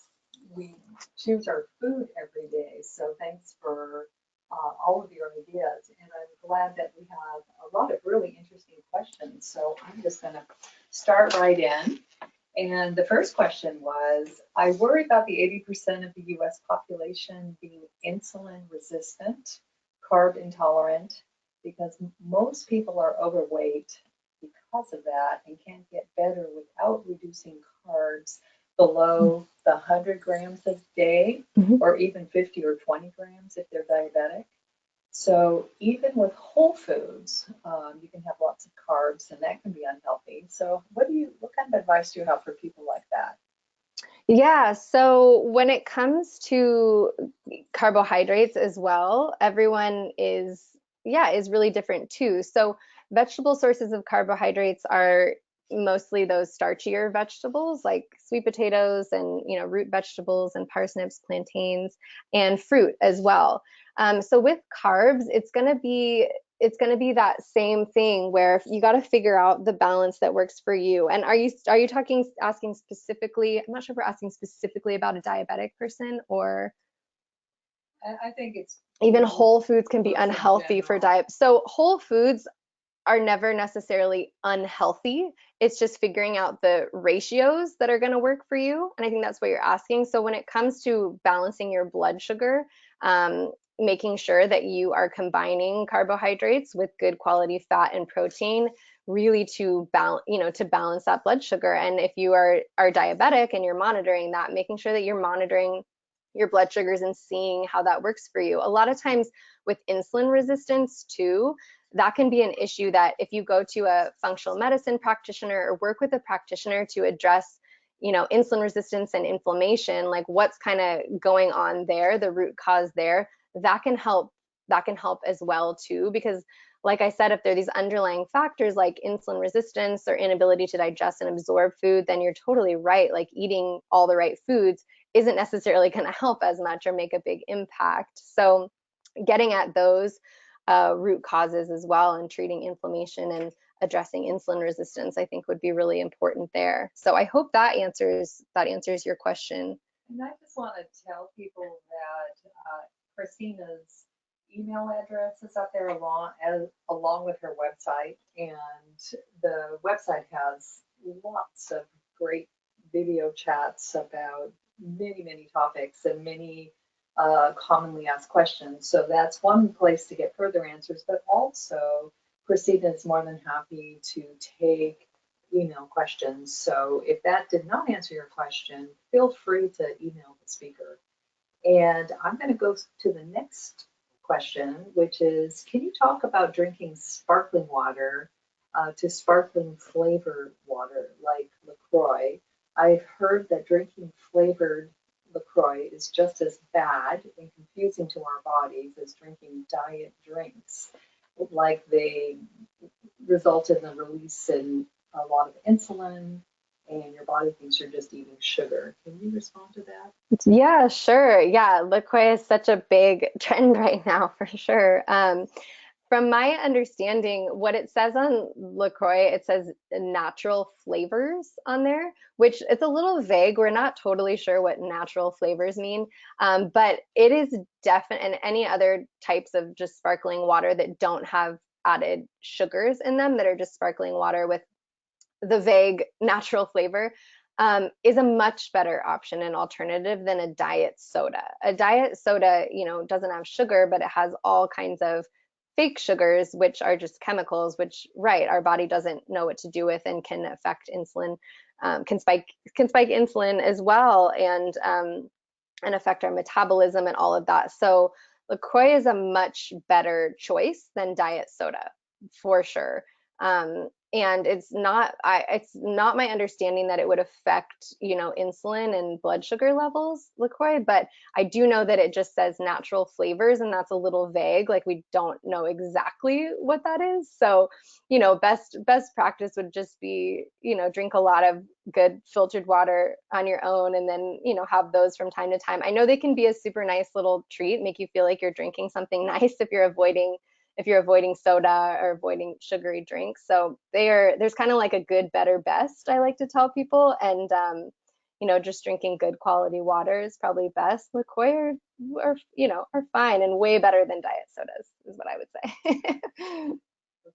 we choose our food every day. So thanks for all of your ideas, and I'm glad that we have a lot of really interesting questions. So I'm just going to start right in. And the first question was, I worry about the 80% of the US population being insulin resistant, carb intolerant, because most people are overweight because of that and can't get better without reducing carbs below the 100 grams a day, or even 50 or 20 grams if they're diabetic. So even with whole foods, you can have lots of carbs, and that can be unhealthy. So what kind of advice do you have for people like that? Yeah, so when it comes to carbohydrates as well, everyone is really different too. So vegetable sources of carbohydrates are mostly those starchier vegetables like sweet potatoes and root vegetables and parsnips, plantains, and fruit as well. So with carbs, it's going to be that same thing where you got to figure out the balance that works for you. And are you asking specifically? I'm not sure if we're asking specifically about a diabetic person, or I think it's even whole foods can be foods in unhealthy for general. diet. So whole foods are never necessarily unhealthy. It's just figuring out the ratios that are going to work for you. And I think that's what you're asking. So when it comes to balancing your blood sugar, making sure that you are combining carbohydrates with good quality fat and protein, really to balance that blood sugar. And if you are diabetic and you're monitoring that, making sure that you're monitoring your blood sugars and seeing how that works for you. A lot of times with insulin resistance too, that can be an issue that if you go to a functional medicine practitioner or work with a practitioner to address, insulin resistance and inflammation, like what's kind of going on there, the root cause there, that can help as well too. Because like I said, if there are these underlying factors like insulin resistance or inability to digest and absorb food, then you're totally right. Like eating all the right foods isn't necessarily going to help as much or make a big impact. So getting at those root causes as well and treating inflammation and addressing insulin resistance, I think would be really important there. So I hope that answers your question. And I just want to tell people that Christina's email address is up there along with her website, and the website has lots of great video chats about many topics and many commonly asked questions. So that's one place to get further answers, but also Christina is more than happy to take email questions. So if that did not answer your question, feel free to email the speaker. And I'm going to go to the next question, which is, can you talk about drinking sparkling water to sparkling flavored water like LaCroix? I've heard that drinking flavored LaCroix is just as bad and confusing to our bodies as drinking diet drinks. Like they result in the release in a lot of insulin, and your body thinks you're just eating sugar. Can you respond to that? Yeah, sure. Yeah, LaCroix is such a big trend right now for sure. From my understanding, what it says on LaCroix, it says natural flavors on there, which it's a little vague. We're not totally sure what natural flavors mean, but it is definite, and any other types of just sparkling water that don't have added sugars in them, that are just sparkling water with the vague natural flavor, is a much better option and alternative than a diet soda. A diet soda, doesn't have sugar, but it has all kinds of fake sugars, which are just chemicals, which, right, our body doesn't know what to do with and can affect insulin, can spike insulin as well, and affect our metabolism and all of that. So LaCroix is a much better choice than diet soda, for sure. And it's not my understanding that it would affect, insulin and blood sugar levels, LaCroix, but I do know that it just says natural flavors, and that's a little vague. Like, we don't know exactly what that is. So, best practice would just be, drink a lot of good filtered water on your own, and then, have those from time to time. I know they can be a super nice little treat, make you feel like you're drinking something nice if you're avoiding soda or avoiding sugary drinks. So there's kind of like a good, better, best, I like to tell people. And just drinking good quality water is probably best. LaCroix are fine and way better than diet sodas, is what I would say.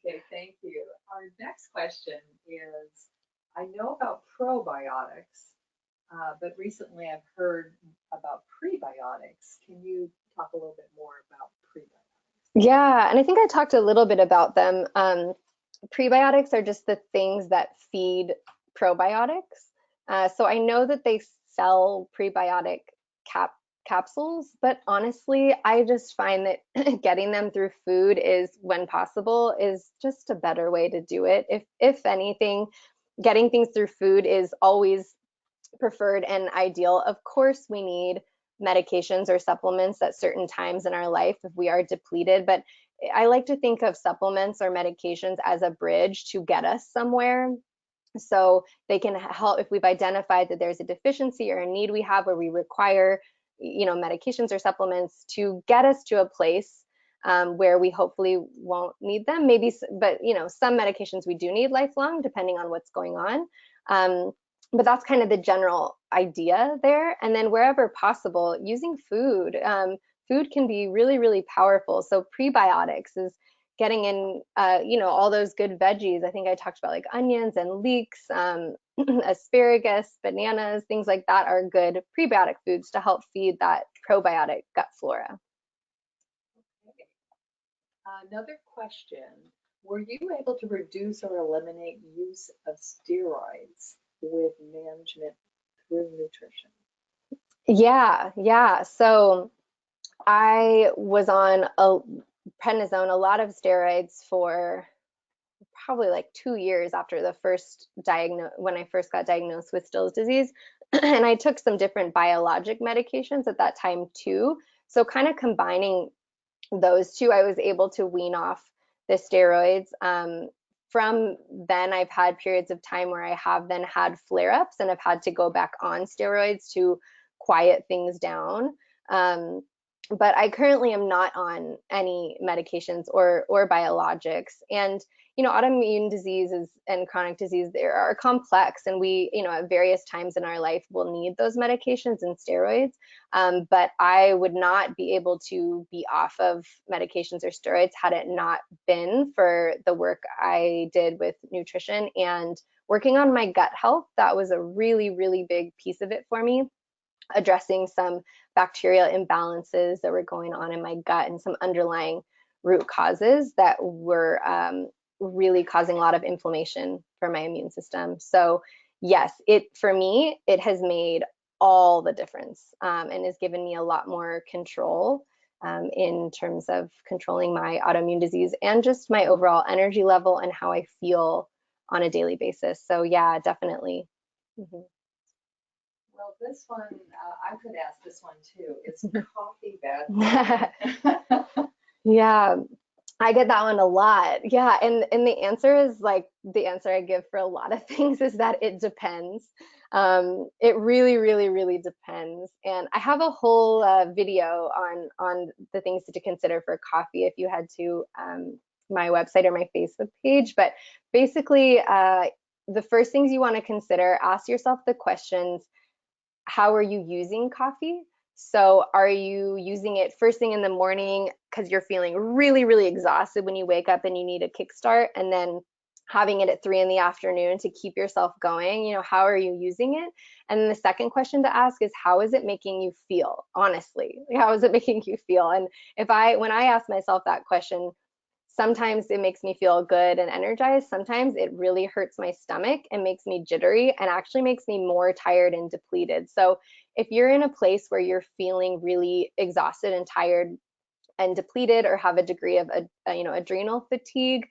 Okay, thank you. Our next question is, I know about probiotics, but recently I've heard about prebiotics. Can you talk a little bit more about prebiotics? Yeah, and I think I talked a little bit about them. Prebiotics are just the things that feed probiotics. So I know that they sell prebiotic capsules, but honestly, I just find that getting them through food is, when possible, is just a better way to do it. If anything, getting things through food is always preferred and ideal. Of course, we need medications or supplements at certain times in our life if we are depleted, but I like to think of supplements or medications as a bridge to get us somewhere. So they can help if we've identified that there's a deficiency or a need we have where we require, medications or supplements to get us to a place where we hopefully won't need them. Maybe, but some medications we do need lifelong, depending on what's going on. But that's kind of the general idea there. And then wherever possible, using food. Food can be really, really powerful. So prebiotics is getting in, all those good veggies. I think I talked about like onions and leeks, asparagus, bananas, things like that are good prebiotic foods to help feed that probiotic gut flora. Okay. Another question, were you able to reduce or eliminate use of steroids with management through nutrition? Yeah. So I was on a prednisone, a lot of steroids for probably like 2 years after when I first got diagnosed with Still's disease. And I took some different biologic medications at that time too. So kind of combining those two, I was able to wean off the steroids. From then, I've had periods of time where I have then had flare-ups and have had to go back on steroids to quiet things down. But I currently am not on any medications or biologics. And autoimmune diseases and chronic disease, they are complex, and we, at various times in our life will need those medications and steroids. But I would not be able to be off of medications or steroids had it not been for the work I did with nutrition and working on my gut health. That was a really, really big piece of it for me, addressing some bacterial imbalances that were going on in my gut and some underlying root causes that were really causing a lot of inflammation for my immune system. So yes, for me, it has made all the difference, and has given me a lot more control in terms of controlling my autoimmune disease and just my overall energy level and how I feel on a daily basis. So yeah, definitely. Mm-hmm. Well, this one, I could ask this one too. Is coffee bad? Yeah, I get that one a lot. Yeah, and the answer is like the answer I give for a lot of things is that it depends. It really, really, really depends. And I have a whole video on the things to consider for coffee if you head to my website or my Facebook page. But basically, the first things you want to consider, ask yourself the questions: how are you using coffee? So are you using it first thing in the morning because you're feeling really, really exhausted when you wake up and you need a kickstart, and then having it at 3 in the afternoon to keep yourself going? How are you using it? And then the second question to ask is, how is it making you feel? Honestly, how is it making you feel? And when I ask myself that question, sometimes it makes me feel good and energized. Sometimes it really hurts my stomach and makes me jittery and actually makes me more tired and depleted. So if you're in a place where you're feeling really exhausted and tired and depleted or have a degree of adrenal fatigue,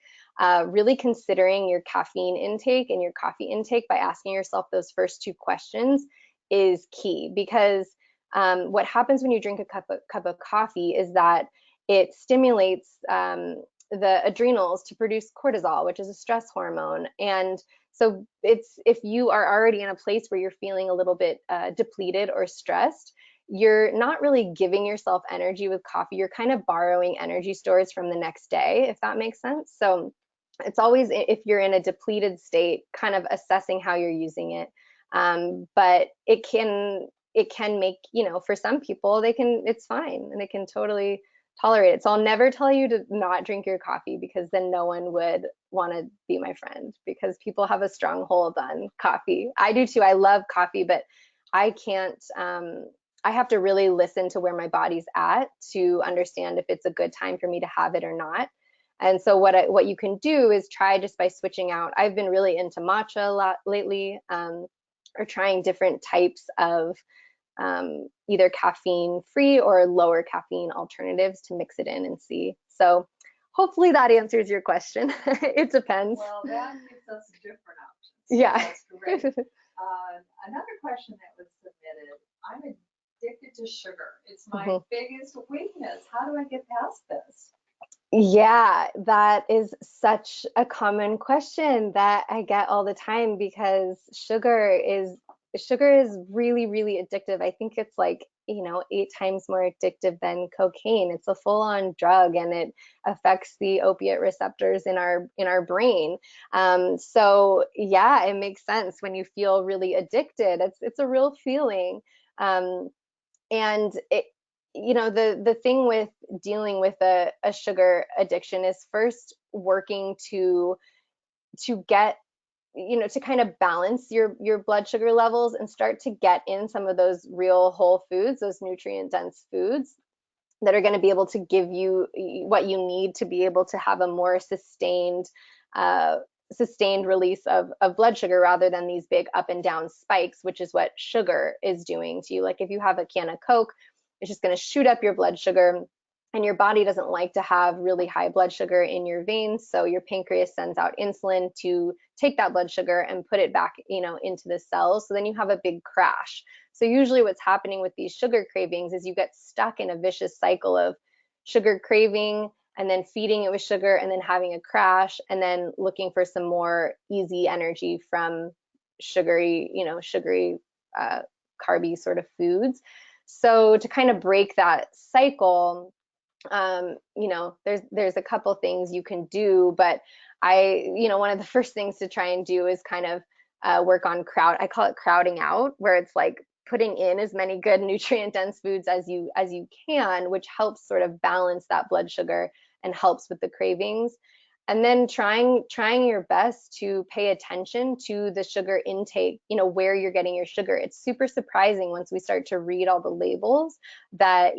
really considering your caffeine intake and your coffee intake by asking yourself those first two questions is key. Because what happens when you drink a cup of coffee is that it stimulates the adrenals to produce cortisol, which is a stress hormone. And so if you are already in a place where you're feeling a little bit depleted or stressed, you're not really giving yourself energy with coffee. You're kind of borrowing energy stores from the next day, if that makes sense. So it's always, if you're in a depleted state, kind of assessing how you're using it. But it can make, for some people, it's fine and they can totally tolerate it. So I'll never tell you to not drink your coffee, because then no one would want to be my friend, because people have a strong hold on coffee. I do too. I love coffee, but I can't, I have to really listen to where my body's at to understand if it's a good time for me to have it or not. And so what you can do is try just by switching out. I've been really into matcha a lot lately, or trying different types of either caffeine free or lower caffeine alternatives to mix it in and see. So hopefully that answers your question. It depends. Well, that gives us different options. Yeah. That's great. Another question that was submitted: I'm addicted to sugar. It's my biggest weakness. How do I get past this? Yeah, that is such a common question that I get all the time, because sugar is really, really addictive. I think it's like, 8 times more addictive than cocaine. It's a full-on drug, and it affects the opiate receptors in our brain. So yeah, it makes sense when you feel really addicted. It's a real feeling. And the thing with dealing with a sugar addiction is first working to get, to kind of balance your blood sugar levels and start to get in some of those real whole foods, those nutrient dense foods that are going to be able to give you what you need to be able to have a more sustained release of blood sugar, rather than these big up and down spikes, which is what sugar is doing to you. Like if you have a can of Coke, it's just going to shoot up your blood sugar, and your body doesn't like to have really high blood sugar in your veins. So your pancreas sends out insulin to take that blood sugar and put it back, into the cells. So then you have a big crash. So usually what's happening with these sugar cravings is you get stuck in a vicious cycle of sugar craving, and then feeding it with sugar, and then having a crash, and then looking for some more easy energy from sugary, carby sort of foods. So to kind of break that cycle, there's a couple things you can do, but one of the first things to try and do is kind of work on I call it crowding out, where it's like putting in as many good nutrient dense foods as you can, which helps sort of balance that blood sugar and helps with the cravings. And then trying your best to pay attention to the sugar intake, where you're getting your sugar. It's super surprising once we start to read all the labels that,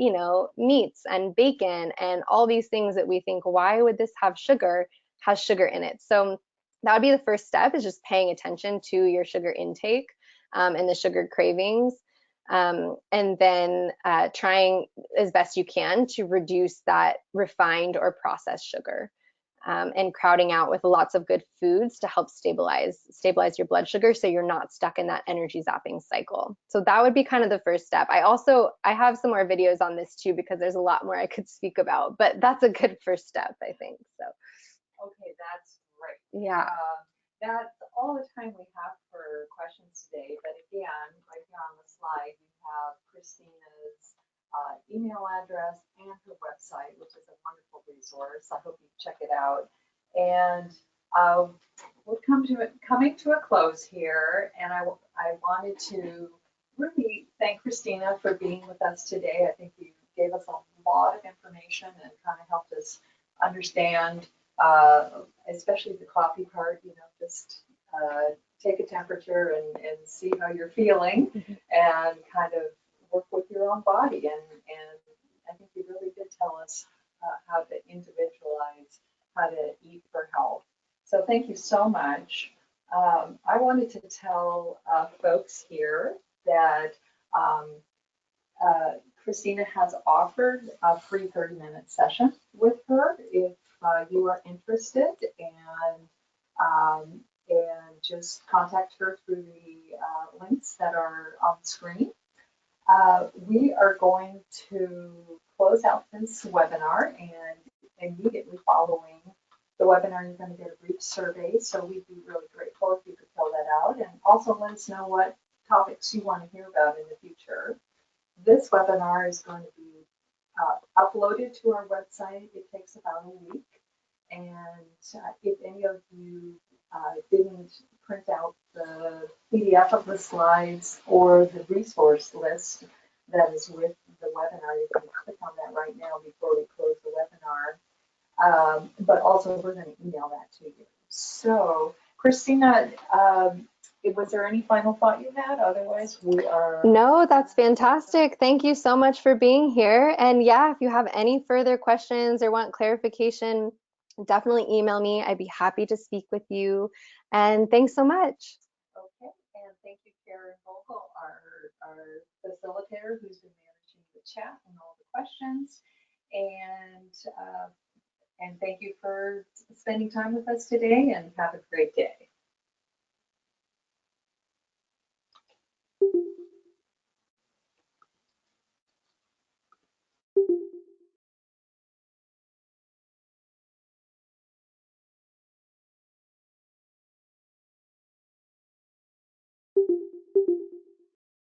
meats and bacon and all these things that we think, why would this have sugar, has sugar in it. So that would be the first step, is just paying attention to your sugar intake and the sugar cravings. And then trying as best you can to reduce that refined or processed sugar. And crowding out with lots of good foods to help stabilize your blood sugar, so you're not stuck in that energy zapping cycle. So that would be kind of the first step. I have some more videos on this too, because there's a lot more I could speak about, but that's a good first step, I think. So okay, that's great. Yeah. That's all the time we have for questions today, but again, right here on the slide you have Christina's email address and her website, which is a wonderful resource. I hope you check it out. And we're coming to a close here, and I wanted to really thank Christina for being with us today. I think you gave us a lot of information and kind of helped us understand, especially the coffee part. Just take a temperature and see how you're feeling, and kind of work with your own body. And I think you really did tell us how to individualize how to eat for health. So thank you so much. I wanted to tell folks here that Christina has offered a free 30-minute session with her if you are interested, and just contact her through the links that are on screen. We are going to close out this webinar, and immediately following the webinar, you're going to get a brief survey. So we'd be really grateful if you could fill that out, and also let us know what topics you want to hear about in the future. This webinar is going to be uploaded to our website. It takes about a week. And if any of you didn't print out the PDF of the slides or the resource list that is with the webinar, you can click on that right now before we close the webinar. But also, we're going to email that to you. So, Christina, was there any final thought you had? Otherwise, we are... No, that's fantastic. Thank you so much for being here. And yeah, if you have any further questions or want clarification, definitely email me. I'd be happy to speak with you. And thanks so much. Okay, and thank you, Karen Vogel, our facilitator, who's been managing the chat and all the questions. And thank you for spending time with us today, and have a great day.